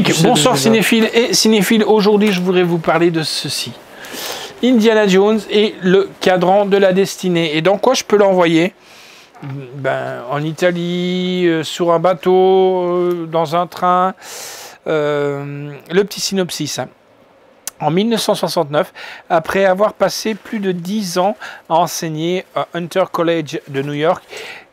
Cric, bonsoir cinéphiles et cinéphiles. Aujourd'hui, je voudrais vous parler de ceci. Indiana Jones et le cadran de la destinée. Et dans quoi je peux l'envoyer? En Italie, sur un bateau, dans un train. Le petit synopsis. En 1969, après avoir passé plus de 10 ans à enseigner à Hunter College de New York,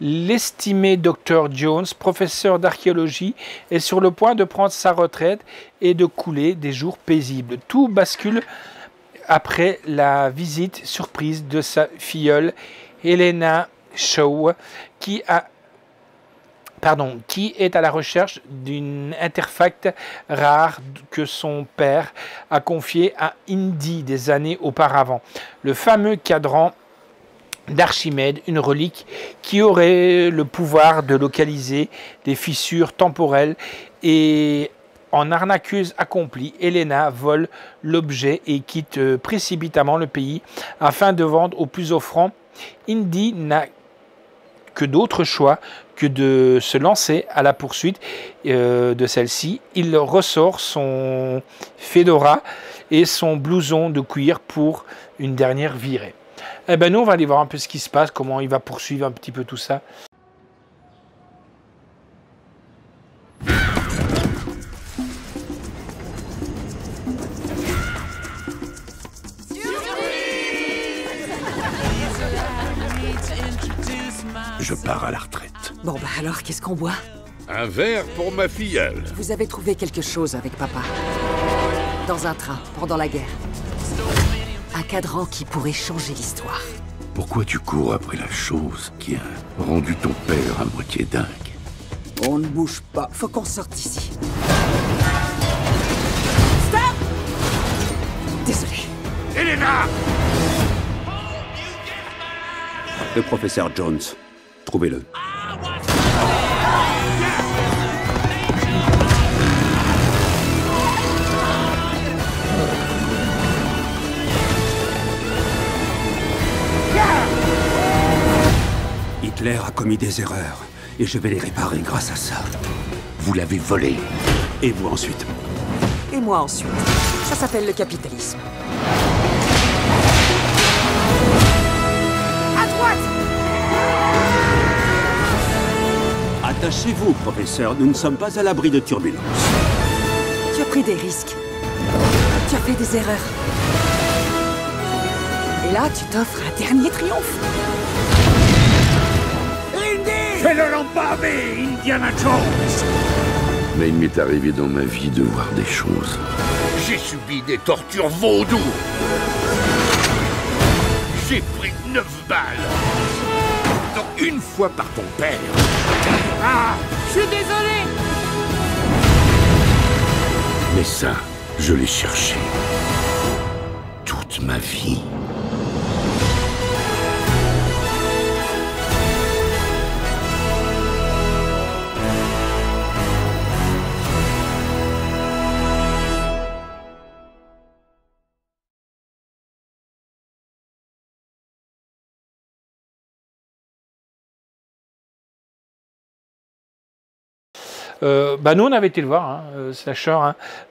l'estimé Dr. Jones, professeur d'archéologie, est sur le point de prendre sa retraite et de couler des jours paisibles. Tout bascule après la visite surprise de sa filleule, Helena Shaw, qui est à la recherche d'une artefact rare que son père a confié à Indy des années auparavant. Le fameux cadran d'Archimède, une relique qui aurait le pouvoir de localiser des fissures temporelles. Et en arnaqueuse accomplie, Helena vole l'objet et quitte précipitamment le pays afin de vendre au plus offrant. Indy n'a que d'autres choix que de se lancer à la poursuite de celle-ci. Il ressort son fedora et son blouson de cuir pour une dernière virée. Eh ben nous, on va aller voir un peu ce qui se passe, comment il va poursuivre un petit peu tout ça. Je pars à la retraite. Bon bah alors, qu'est-ce qu'on boit? Un verre pour ma filleule. Vous avez trouvé quelque chose avec papa. Dans un train, pendant la guerre. Un cadran qui pourrait changer l'histoire. Pourquoi tu cours après la chose qui a rendu ton père à moitié dingue? On ne bouge pas, faut qu'on sorte d'ici. Stop! Désolé. Helena! Le professeur Jones. Trouvez-le. Hitler a commis des erreurs, et je vais les réparer grâce à ça. Vous l'avez volé. Et vous ensuite. Et moi ensuite. Ça s'appelle le capitalisme. À droite! Attachez-vous, professeur. Nous ne sommes pas à l'abri de turbulences. Tu as pris des risques. Tu as fait des erreurs. Et là, tu t'offres un dernier triomphe. Fais-le l'embarmer, Indiana Jones! Mais il m'est arrivé dans ma vie de voir des choses. J'ai subi des tortures vaudou. J'ai pris 9 balles. Donc une fois par ton père. Ah! Je suis désolé. Mais ça, je l'ai cherché. Toute ma vie. Nous on avait été le voir, Slasher,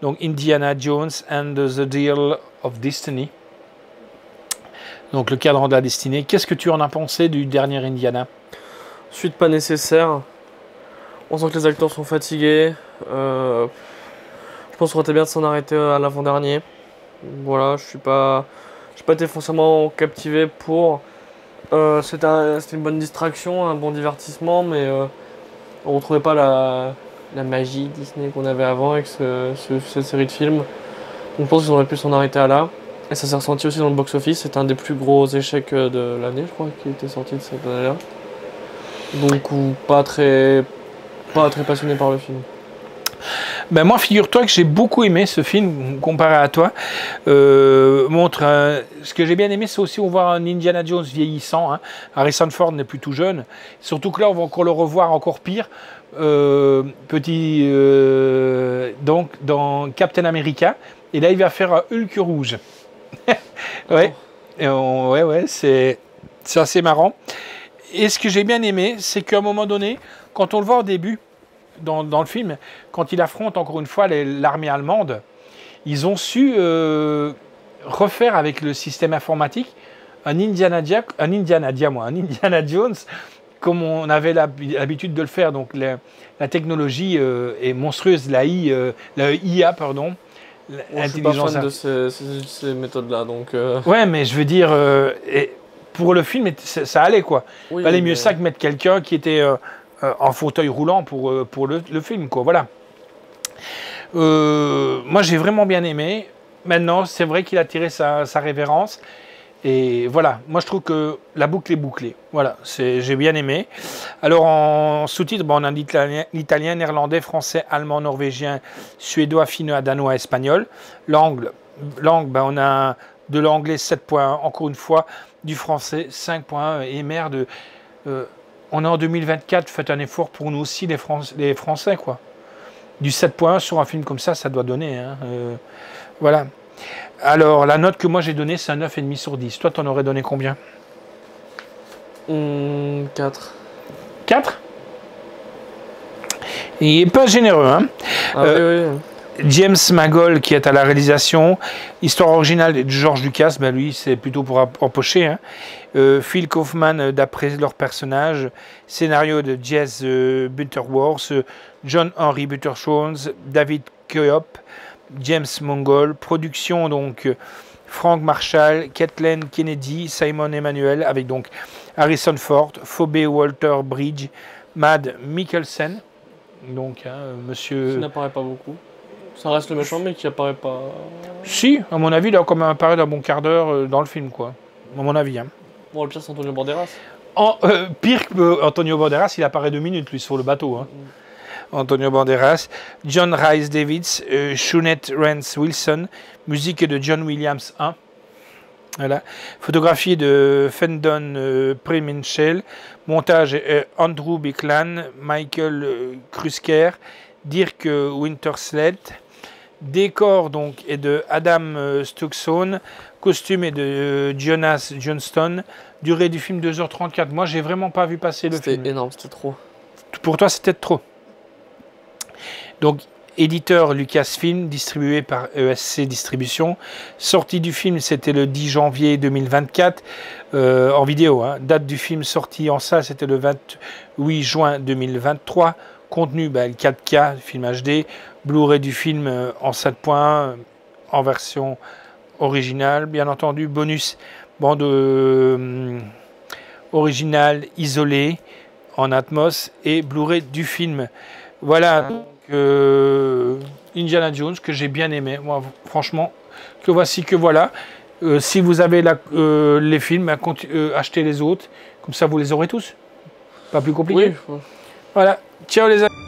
donc Indiana Jones and the Deal of Destiny, donc le cadran de la destinée. Qu'est-ce que tu en as pensé du dernier Indiana? Suite pas nécessaire. On sent que les acteurs sont fatigués. Je pense qu'on était bien de s'en arrêter à l'avant-dernier. Voilà, j'ai pas été forcément captivé pour. C'était une bonne distraction, un bon divertissement, mais on retrouvait pas la magie Disney qu'on avait avant avec cette série de films. Donc je pense qu'ils auraient pu s'en arrêter à là. Et ça s'est ressenti aussi dans le box-office. C'était un des plus gros échecs de l'année, je crois, qui était sorti de cette année-là. Donc pas très passionné par le film. Moi, figure-toi que j'ai beaucoup aimé ce film comparé à toi. Ce que j'ai bien aimé, c'est aussi on voit un Indiana Jones vieillissant. Harrison Ford n'est plus tout jeune. Surtout que là, on va encore le revoir encore pire. Donc dans Captain America. Et là, il va faire un Hulk rouge. Ouais, c'est assez marrant. Et ce que j'ai bien aimé, c'est qu'à un moment donné, quand on le voit au début, dans le film, quand il affronte encore une fois l'armée allemande, ils ont su refaire avec le système informatique un Indiana Jones, comme on avait l'habitude de le faire. Donc la technologie est monstrueuse, la IA, pardon. Je suis pas fan de ces méthodes-là, donc... Ouais, mais je veux dire, pour le film, ça allait, quoi. Oui, valait mieux ça que mettre quelqu'un qui était en fauteuil roulant pour le film, quoi. Voilà. Moi, j'ai vraiment bien aimé. Maintenant, c'est vrai qu'il a tiré sa révérence. Et voilà, moi je trouve que la boucle est bouclée. Voilà, j'ai bien aimé. Alors en sous-titre, on a l'italien, néerlandais, français, allemand, norvégien, suédois, finnois, danois, espagnol. Langue, on a de l'anglais 7 points, encore une fois, du français 5 points. Et merde, on est en 2024, faites un effort pour nous aussi, les Français, quoi. Du 7 points sur un film comme ça doit donner. Hein, voilà. Alors, la note que moi j'ai donnée, c'est un 9,5 sur 10. Toi, t'en aurais donné combien? 4. 4? Il n'est pas généreux, hein. Ah, oui. James Mangold qui est à la réalisation. Histoire originale de George Lucas, ben lui c'est plutôt pour empocher. Hein. Phil Kaufman d'après leur personnage. Scénario de Jess Butterworth, John Henry Buttershawns, David Koepp, James Mangold. Production donc Frank Marshall, Kathleen Kennedy, Simon Emmanuel avec donc Harrison Ford, Phoebe Waller-Bridge, Mads Mikkelsen. Donc monsieur. Qui n'apparaît pas beaucoup. Ça reste le méchant, mais qui apparaît pas. Si, à mon avis, il a quand même apparu d'un bon quart d'heure dans le film, quoi. À mon avis. Hein. Bon, le pire, c'est Antonio Banderas. Pire que Antonio Banderas, il apparaît 2 minutes, lui, sur le bateau. Hein. Antonio Banderas. John Rhys Davids, Shunette Rance Wilson, musique de John Williams 1. Voilà. Photographie de Fendon Preminchel, montage Andrew Bicklan, Michael Krusker, Dirk Wintersled. Décor donc est de Adam Stuckson, costume est de Jonas Johnston, durée du film 2h34. Moi j'ai vraiment pas vu passer le film. C'était énorme, c'était trop. Pour toi c'était trop. Donc éditeur Lucasfilm, distribué par ESC Distribution. Sortie du film c'était le 10 janvier 2024 en vidéo. Hein. Date du film sorti en salle c'était le 28 juin 2023. Contenu, le 4K, film HD, Blu-ray du film en 7 points, en version originale, bien entendu. Bonus, bande originale isolée en Atmos et Blu-ray du film. Voilà, Indiana Jones que j'ai bien aimé. Moi, franchement, que voici que voilà. Si vous avez les films, achetez les autres. Comme ça, vous les aurez tous. Pas plus compliqué. Oui. Voilà. Ciao les amis.